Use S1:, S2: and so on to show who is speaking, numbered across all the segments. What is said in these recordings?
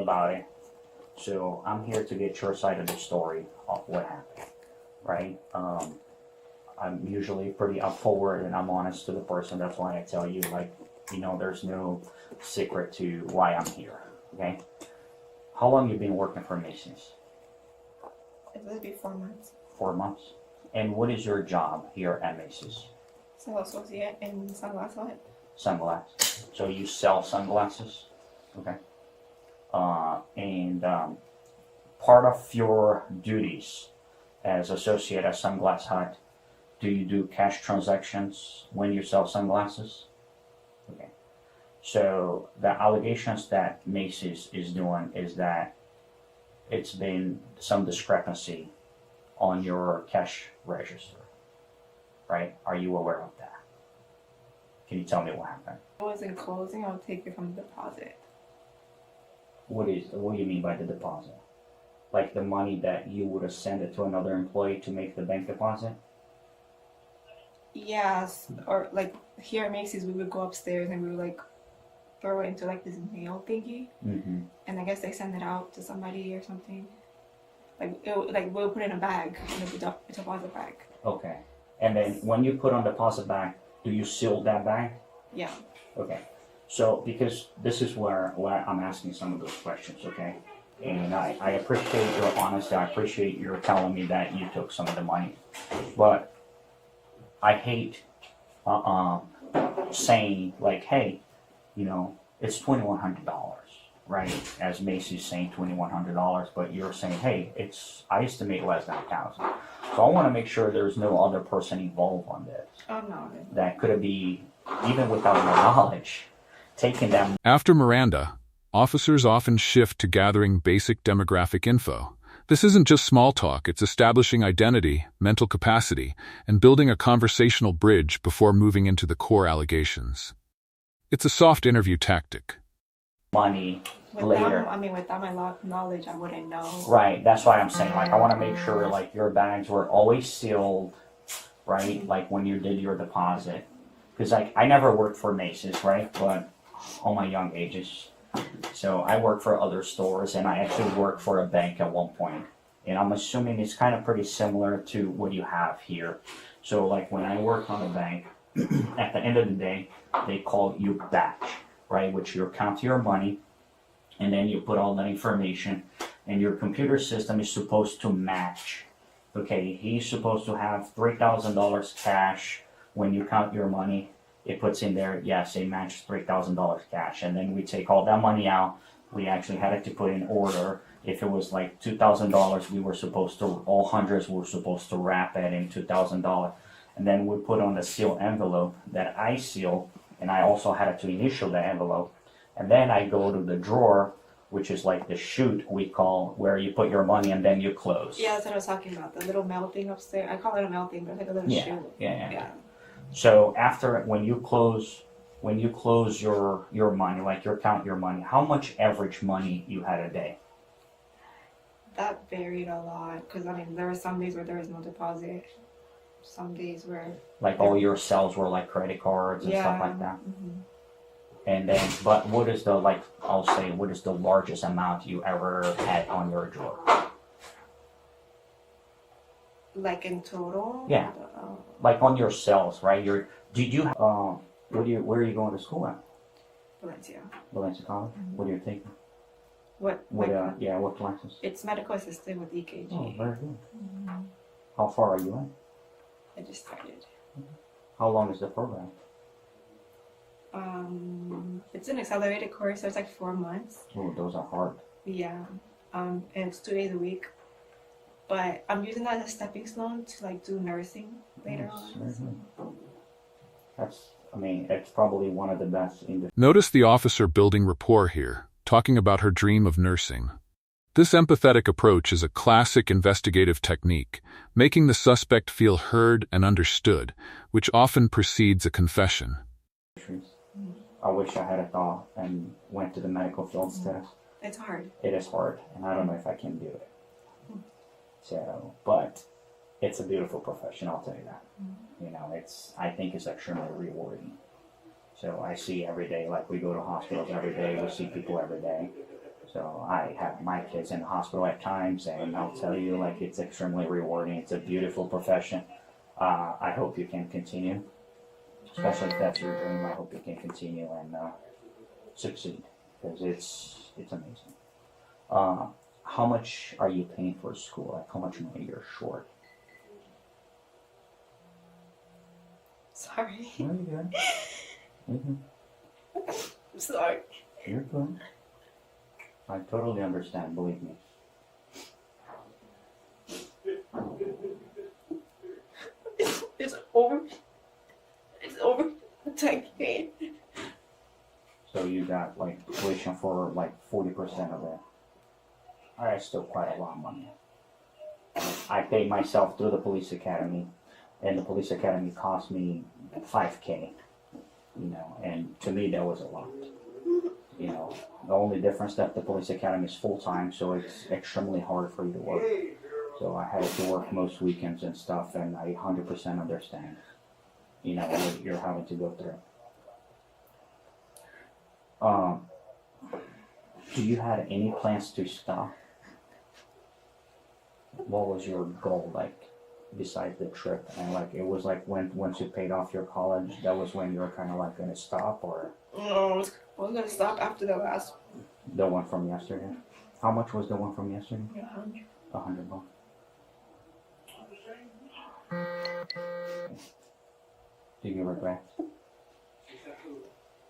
S1: about it. So I'm here to get your side of the story of what happened, right? I'm usually pretty up forward and I'm honest to the person. That's why I tell you, like, there's no secret to why I'm here, okay? How long you been working for Macy's?
S2: It will be 4 months.
S1: 4 months? And what is your job here at Macy's?
S2: Sales associate in sunglass hut.
S1: Sunglasses. So you sell sunglasses? Okay. And part of your duties as associate at Sunglass Hut, do you do cash transactions when you sell sunglasses? Okay. So the allegations that Macy's is doing is that it's been some discrepancy on your cash register, right? Are you aware of that? Can you tell me what happened?
S2: If it wasn't closing, I'll take it from the deposit.
S1: What do you mean by the deposit? Like the money that you would have sent it to another employee to make the bank deposit?
S2: Yes, or like here at Macy's, we would go upstairs and we would like throw it into like this nail thingy, and I guess they send it out to somebody or something. Like we'll put it in a bag, in a deposit bag.
S1: Okay, and then when you put on deposit bag, do you seal that bag?
S2: Yeah.
S1: Okay, so because this is where I'm asking some of those questions, okay? And I appreciate your honesty. I appreciate your telling me that you took some of the money, but I hate saying like, hey, it's $2,100, right? As Macy's saying $2,100, but you're saying, hey, I estimate less than 1,000. So I want to make sure there's no other person involved on this.
S2: Oh no.
S1: That could be, even without your knowledge, taking that.
S3: After Miranda, officers often shift to gathering basic demographic info. This isn't just small talk, it's establishing identity, mental capacity, and building a conversational bridge before moving into the core allegations. It's a soft interview tactic.
S1: Money later.
S2: Without my knowledge, I wouldn't know.
S1: Right, that's why I'm saying, like, I want to make sure, like, your bags were always sealed, right? Like, when you did your deposit. Because, like, I never worked for Macy's, right? But all my young ages. So I worked for other stores, and I actually worked for a bank at one point. And I'm assuming it's kind of pretty similar to what you have here. So, like, when I worked on a bank, at the end of the day, they call you batch, right? Which you count your money, and then you put all that information, and your computer system is supposed to match. Okay, he's supposed to have $3,000 cash. When you count your money, it puts in there, yes, it matched $3,000 cash. And then we take all that money out. We actually had it to put in order. If it was like $2,000, we were supposed to, all hundreds were supposed to wrap it in $2,000. And then we put on the seal envelope that I seal, and I also had to initial the envelope. And then I go to the drawer, which is like the chute we call, where you put your money and then you close.
S2: Yeah, that's what I was talking about. The little mail thing upstairs. I call it a mail thing, but it's like a little chute.
S1: Yeah. So after, when you close your money, like you count your money, how much average money you had a day?
S2: That varied a lot, because there were some days where there was no deposit. Some days where
S1: like all your sales were like credit cards and stuff like that. And then, but what is the, like, I'll say, what is the largest amount you ever had on your drawer?
S2: Like in total?
S1: Yeah. Like on your sales, right? where are you going to school at? Valencia College? What are you taking?
S2: What
S1: classes?
S2: It's medical assistant with EKG.
S1: Oh, very good. How far are you in?
S2: I just started.
S1: How long is the program?
S2: It's an accelerated course, so it's like 4 months.
S1: Oh, those are hard.
S2: Yeah. And it's 2 days a week. But I'm using that as a stepping stone to like do nursing later on. So.
S1: It's probably one of the best in the...
S3: Notice the officer building rapport here, talking about her dream of nursing. This empathetic approach is a classic investigative technique, making the suspect feel heard and understood, which often precedes a confession.
S1: I wish I had a thought and went to the medical field instead.
S2: It's hard.
S1: It is hard, and I don't know if I can do it. So, but it's a beautiful profession, I'll tell you that. I think it's extremely rewarding. So I see every day, like we go to hospitals every day, we see people every day. So I have my kids in the hospital at times, and I'll tell you, like, it's extremely rewarding. It's a beautiful profession. I hope you can continue, especially if that's your dream. I hope you can continue and succeed, because it's amazing. How much are you paying for school? Like, how much money you're short?
S2: Sorry.
S1: No, you're good. Mm-hmm.
S2: I'm sorry.
S1: You're good. I totally understand, believe me.
S2: It's over. It's over 10K.
S1: So you got like tuition for like 40% of it. Alright, still quite a lot of money. I paid myself through the police academy, and the police academy cost me 5K. You know, and to me that was a lot. You know, the only difference that the police academy is full time, so it's extremely hard for you to work. So I had to work most weekends and stuff, and I 100% understand, you know, what you're having to go through. Do you have any plans to stop? What was your goal, like, besides the trip? And like, it was like once you paid off your college, that was when you were kind of like gonna stop, or
S2: No, I was gonna stop after the last.
S1: the one from yesterday? How much was the one from yesterday? $100. Do you regret?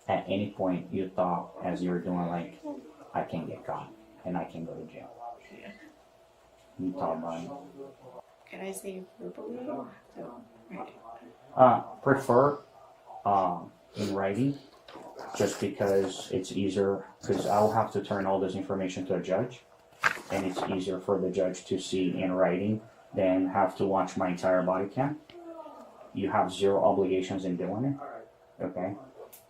S1: At any point you thought, as you were doing, like, I can get caught and I can go to jail? You thought about it?
S2: Can I say verbally or right?
S1: Prefer in writing, just because it's easier, because I'll have to turn all this information to a judge, and it's easier for the judge to see in writing than have to watch my entire body cam. You have zero obligations in doing it, okay?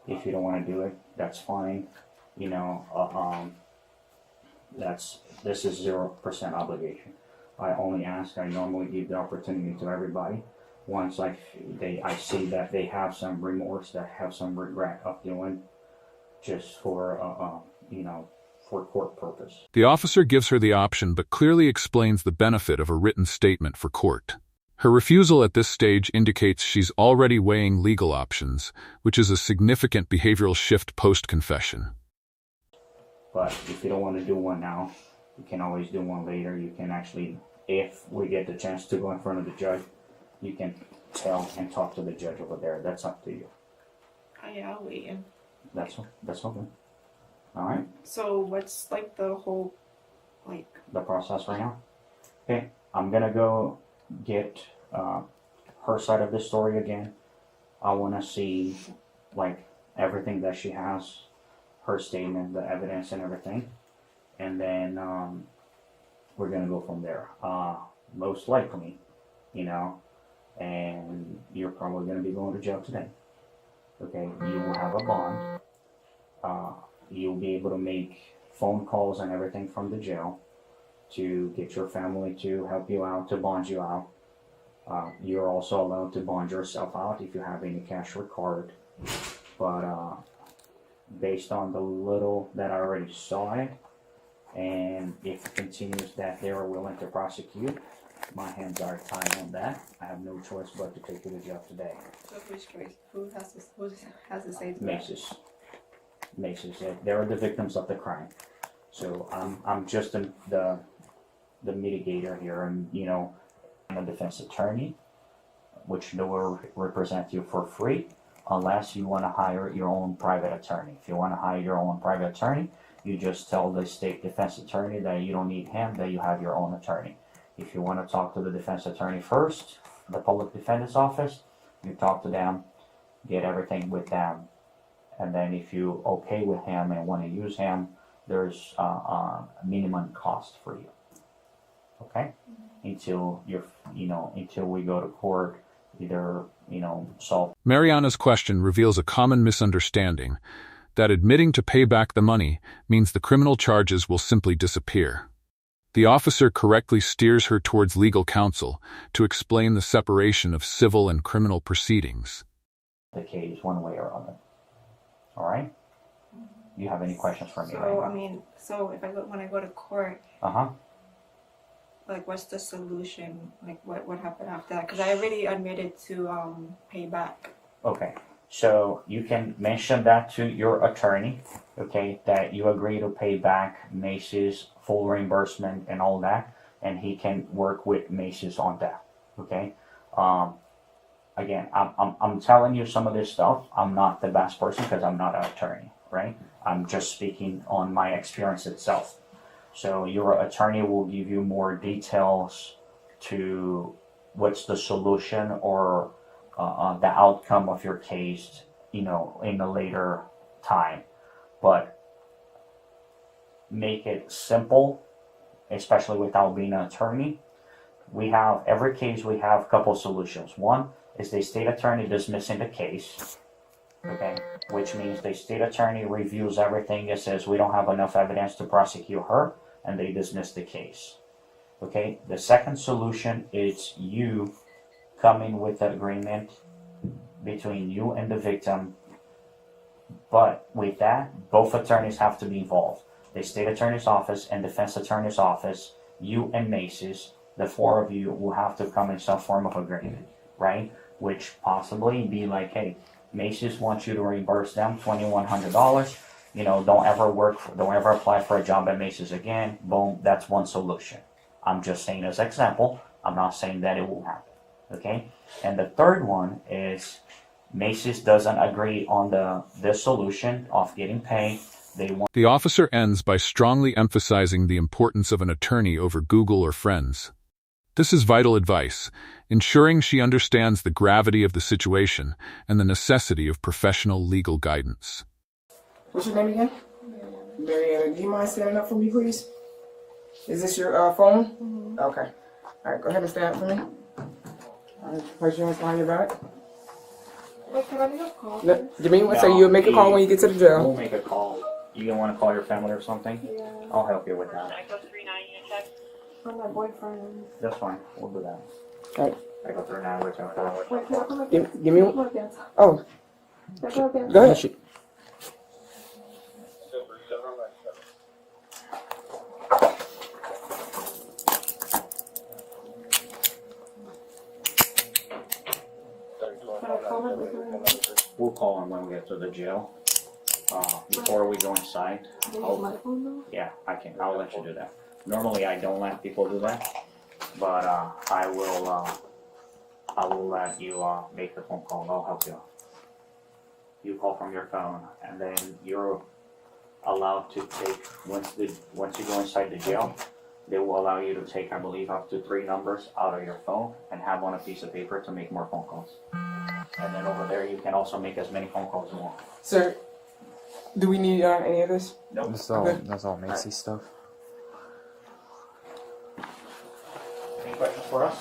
S1: If you don't want to do it, that's fine. You know, this is 0% obligation. I only ask, I normally give the opportunity to everybody. Once I see that they have some remorse, that have some regret of doing, just for, you know, for court purpose.
S3: The officer gives her the option but clearly explains the benefit of a written statement for court. Her refusal at this stage indicates she's already weighing legal options, which is a significant behavioral shift post-confession.
S1: But if you don't want to do one now, you can always do one later. You can actually, if we get the chance to go in front of the judge, you can tell and talk to the judge over there. That's up to you.
S2: Yeah, I'll wait.
S1: That's okay. All right.
S2: So what's like the whole, like,
S1: The process right now. Okay, I'm gonna go get her side of the story again. I want to see, like, everything that she has, her statement, the evidence, and everything, and then we're gonna go from there. Most likely, you know, and you're probably gonna be going to jail today. Okay, you will have a bond. You'll be able to make phone calls and everything from the jail to get your family to help you out, to bond you out. You're also allowed to bond yourself out if you have any cash or card. But based on the little that I already saw it, and if it continues that they are willing to prosecute, my hands are tied on that. I have no choice but to take you to jail today.
S2: so which choice? Who has to say to that?
S1: Macy's. They're the victims of the crime. So I'm just the mitigator here, and you know, I'm a defense attorney, which will represent you for free, unless you want to hire your own private attorney. If you want to hire your own private attorney, you just tell the state defense attorney that you don't need him, that you have your own attorney. If you want to talk to the defense attorney first, the public defender's office, you talk to them, get everything with them, and then if you okay with him and want to use him, there's a minimum cost for you. Okay? Until until we go to court, either, solve.
S3: Mariana's question reveals a common misunderstanding, that admitting to pay back the money means the criminal charges will simply disappear. The officer correctly steers her towards legal counsel to explain the separation of civil and criminal proceedings.
S1: The case one way or other. All right? you have any questions for me?
S2: So I mean, so if when I go to court, like what's the solution? Like what happened after that? Because I already admitted to pay back.
S1: Okay, so you can mention that to your attorney, okay, that you agree to pay back Macy's full reimbursement and all that, and he can work with Macy's on that, okay? Again, I'm telling you some of this stuff. I'm not the best person because I'm not an attorney, right? I'm just speaking on my experience itself. So your attorney will give you more details to what's the solution or the outcome of your case, in a later time. But make it simple, especially without being an attorney. Every case we have a couple solutions. One is the state attorney dismissing the case, okay, which means the state attorney reviews everything and says we don't have enough evidence to prosecute her, and they dismiss the case. Okay, the second solution is you coming with an agreement between you and the victim, but with that, both attorneys have to be involved. The state attorney's office and defense attorney's office, you and Macy's, the four of you will have to come in some form of agreement, right? Which possibly be like, hey, Macy's wants you to reimburse them $2,100. Don't ever apply for a job at Macy's again. Boom, that's one solution. I'm just saying as example. I'm not saying that it will happen, okay? And the third one is Macy's doesn't agree on this solution of getting paid.
S3: The officer ends by strongly emphasizing the importance of an attorney over Google or friends. This is vital advice, ensuring she understands the gravity of the situation and the necessity of professional legal guidance.
S4: What's your name again? Mariana. Do you mind standing up for me, please? Is this your phone? Mm-hmm. Okay. All right, go ahead and stand up for me. All right, place your hands behind your back.
S2: Wait, can I make a call?
S4: Give me one second. You'll make a call when you get to the jail.
S1: We'll make a call. You gonna want to call your family or something?
S2: Yeah.
S1: I'll help you with that.
S5: Echo 39, unit check.
S2: For my boyfriend.
S1: That's fine. We'll do that.
S4: All right.
S1: Echo 39, which I'm calling.
S2: Wait, can I come again?
S4: Give me one. Oh. Go ahead. Shoot.
S1: We'll call him when we get to the jail. Before we go inside. Yeah, I can. I'll let you do that. Normally, I don't let people do that, but I will let you make the phone call. I'll help you. You call from your phone, and then you're allowed to take once you go inside the jail. They will allow you to take, I believe, up to 3 numbers out of your phone and have on a piece of paper to make more phone calls. And then over there, you can also make as many phone calls as you want.
S4: Sir, do we need any of this?
S1: Nope.
S6: That's all Macy stuff.
S1: Any questions for us?